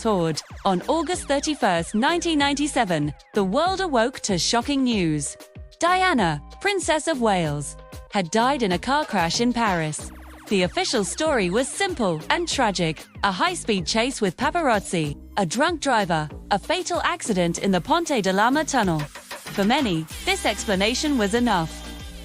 hoard. On August 31, 1997, the world awoke to shocking news. Diana, Princess of Wales, had died in a car crash in Paris. The official story was simple and tragic: a high-speed chase with paparazzi, a drunk driver, a fatal accident in the Ponte de Lama tunnel. For many, this explanation was enough.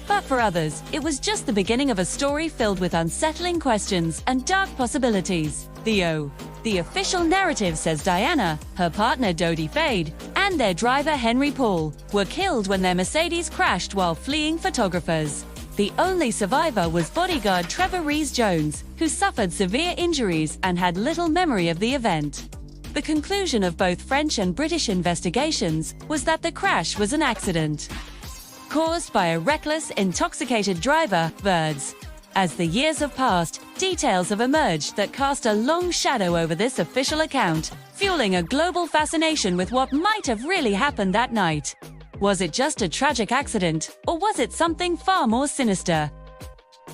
But for others, it was just the beginning of a story filled with unsettling questions and dark possibilities. The official narrative says Diana, her partner Dodi Fade, and their driver Henry Paul were killed when their Mercedes crashed while fleeing photographers. The only survivor was bodyguard Trevor Rees-Jones, who suffered severe injuries and had little memory of the event. The conclusion of both French and British investigations was that the crash was an accident caused by a reckless, intoxicated driver, Verds. As the years have passed, details have emerged that cast a long shadow over this official account, fueling a global fascination with what might have really happened that night. Was it just a tragic accident, or was it something far more sinister?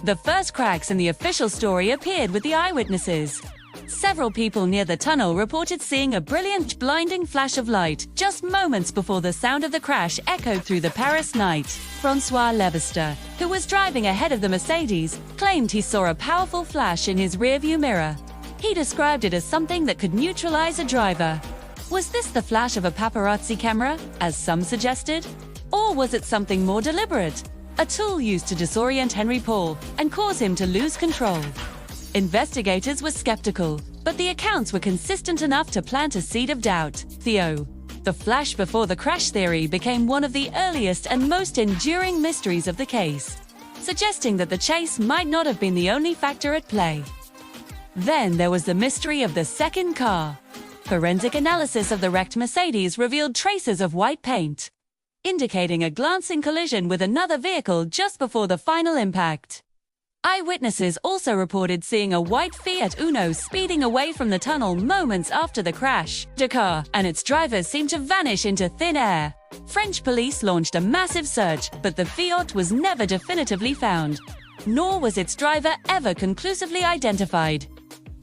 The first cracks in the official story appeared with the eyewitnesses. Several people near the tunnel reported seeing a brilliant, blinding flash of light just moments before the sound of the crash echoed through the Paris night. Francois Leverster, who was driving ahead of the Mercedes, claimed he saw a powerful flash in his rearview mirror. He described it as something that could neutralize a driver. Was this the flash of a paparazzi camera, as some suggested? Or was it something more deliberate? A tool used to disorient Henry Paul and cause him to lose control. Investigators were skeptical, but the accounts were consistent enough to plant a seed of doubt. The flash before the crash theory became one of the earliest and most enduring mysteries of the case, suggesting that the chase might not have been the only factor at play. Then there was the mystery of the second car. Forensic analysis of the wrecked Mercedes revealed traces of white paint, indicating a glancing collision with another vehicle just before the final impact. Eyewitnesses also reported seeing a white Fiat Uno speeding away from the tunnel moments after the crash. The car and its driver seemed to vanish into thin air. French police launched a massive search, but the Fiat was never definitively found, nor was its driver ever conclusively identified.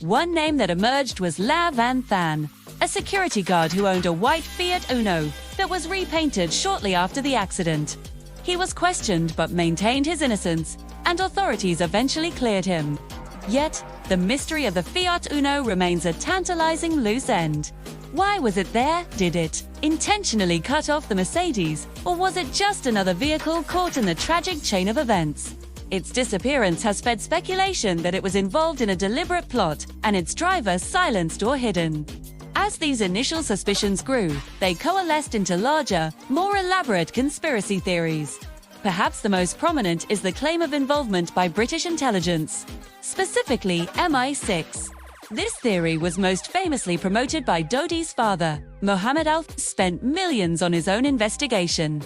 One name that emerged was La Van Than, a security guard who owned a white Fiat Uno that was repainted shortly after the accident. He was questioned but maintained his innocence, and authorities eventually cleared him. Yet, the mystery of the Fiat Uno remains a tantalizing loose end. Why was it there? Did it intentionally cut off the Mercedes, or was it just another vehicle caught in the tragic chain of events? Its disappearance has fed speculation that it was involved in a deliberate plot and its driver silenced or hidden. As these initial suspicions grew, they coalesced into larger, more elaborate conspiracy theories. Perhaps the most prominent is the claim of involvement by British intelligence, specifically MI6. This theory was most famously promoted by Dodi's father, Mohammed Al-Fayed, spent millions on his own investigation,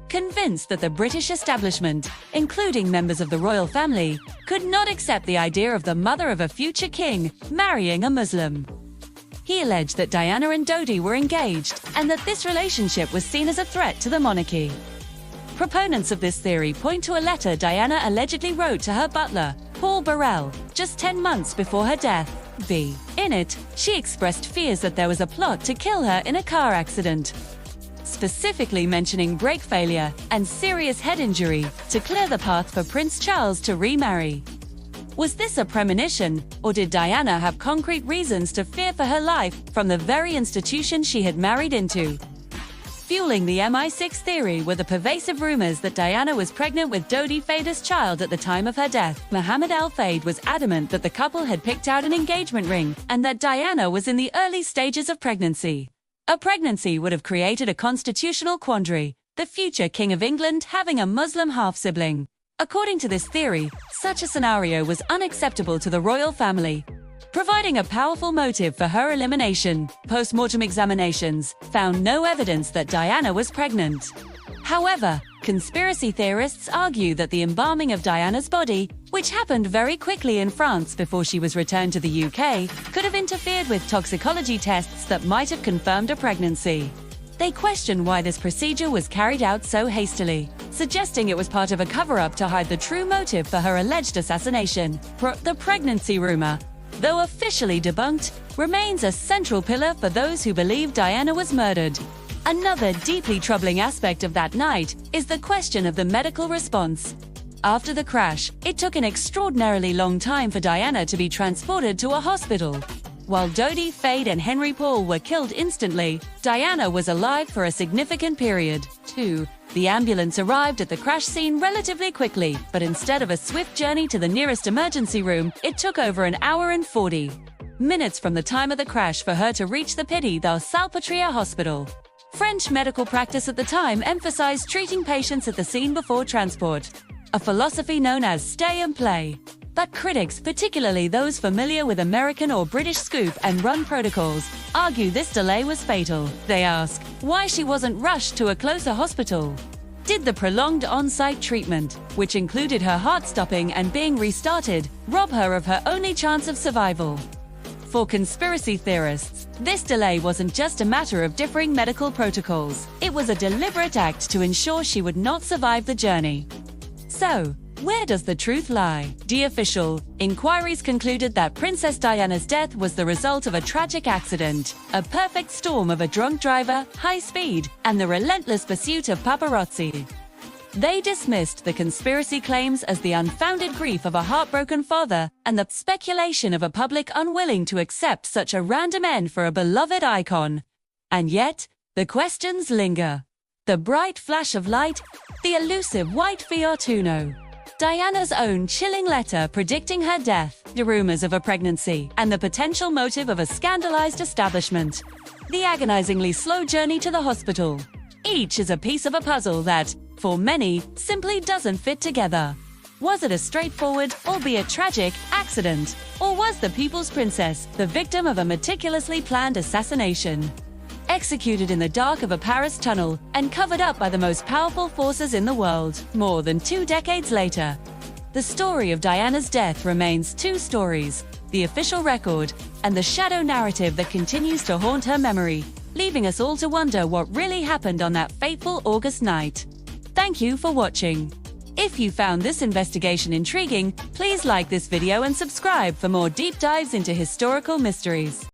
convinced that the British establishment, including members of the royal family, could not accept the idea of the mother of a future king marrying a Muslim. He alleged that Diana and Dodi were engaged and that this relationship was seen as a threat to the monarchy. Proponents of this theory point to a letter Diana allegedly wrote to her butler, Paul Burrell, just 10 months before her death. In it, she expressed fears that there was a plot to kill her in a car accident, specifically mentioning brake failure and serious head injury to clear the path for Prince Charles to remarry. Was this a premonition, or did Diana have concrete reasons to fear for her life from the very institution she had married into? Fueling the MI6 theory were the pervasive rumors that Diana was pregnant with Dodi Fade's child at the time of her death. Mohammed Al-Fayed was adamant that the couple had picked out an engagement ring and that Diana was in the early stages of pregnancy. A pregnancy would have created a constitutional quandary, the future King of England having a Muslim half-sibling. According to this theory, such a scenario was unacceptable to the royal family, providing a powerful motive for her elimination. Post-mortem examinations found no evidence that Diana was pregnant. However, conspiracy theorists argue that the embalming of Diana's body, which happened very quickly in France before she was returned to the UK, could have interfered with toxicology tests that might have confirmed a pregnancy. They question why this procedure was carried out so hastily, suggesting it was part of a cover-up to hide the true motive for her alleged assassination. The pregnancy rumor, though officially debunked, remains a central pillar for those who believe Diana was murdered. Another deeply troubling aspect of that night is the question of the medical response. After the crash, it took an extraordinarily long time for Diana to be transported to a hospital. While Dodi, Fade, and Henry Paul were killed instantly, Diana was alive for a significant period. 2. The ambulance arrived at the crash scene relatively quickly, but instead of a swift journey to the nearest emergency room, it took over an hour and 40 minutes from the time of the crash for her to reach the Pitti the Salpêtrière hospital. French medical practice at the time emphasized treating patients at the scene before transport, a philosophy known as stay and play. But critics, particularly those familiar with American or British scoop and run protocols, argue this delay was fatal. They ask why she wasn't rushed to a closer hospital. Did the prolonged on-site treatment, which included her heart stopping and being restarted, rob her of her only chance of survival? For conspiracy theorists, this delay wasn't just a matter of differing medical protocols. It was a deliberate act to ensure she would not survive the journey. So, where does the truth lie? The official inquiries concluded that Princess Diana's death was the result of a tragic accident, a perfect storm of a drunk driver, high speed, and the relentless pursuit of paparazzi. They dismissed the conspiracy claims as the unfounded grief of a heartbroken father and the speculation of a public unwilling to accept such a random end for a beloved icon. And yet, the questions linger. The bright flash of light, the elusive white Fiat Uno, Diana's own chilling letter predicting her death, the rumors of a pregnancy, and the potential motive of a scandalized establishment. The agonizingly slow journey to the hospital. Each is a piece of a puzzle that, for many, simply doesn't fit together. Was it a straightforward, albeit tragic, accident? Or was the People's Princess the victim of a meticulously planned assassination? Executed in the dark of a Paris tunnel and covered up by the most powerful forces in the world, more than 2 decades later. The story of Diana's death remains 2 stories, the official record and the shadow narrative that continues to haunt her memory, leaving us all to wonder what really happened on that fateful August night. Thank you for watching. If you found this investigation intriguing, please like this video and subscribe for more deep dives into historical mysteries.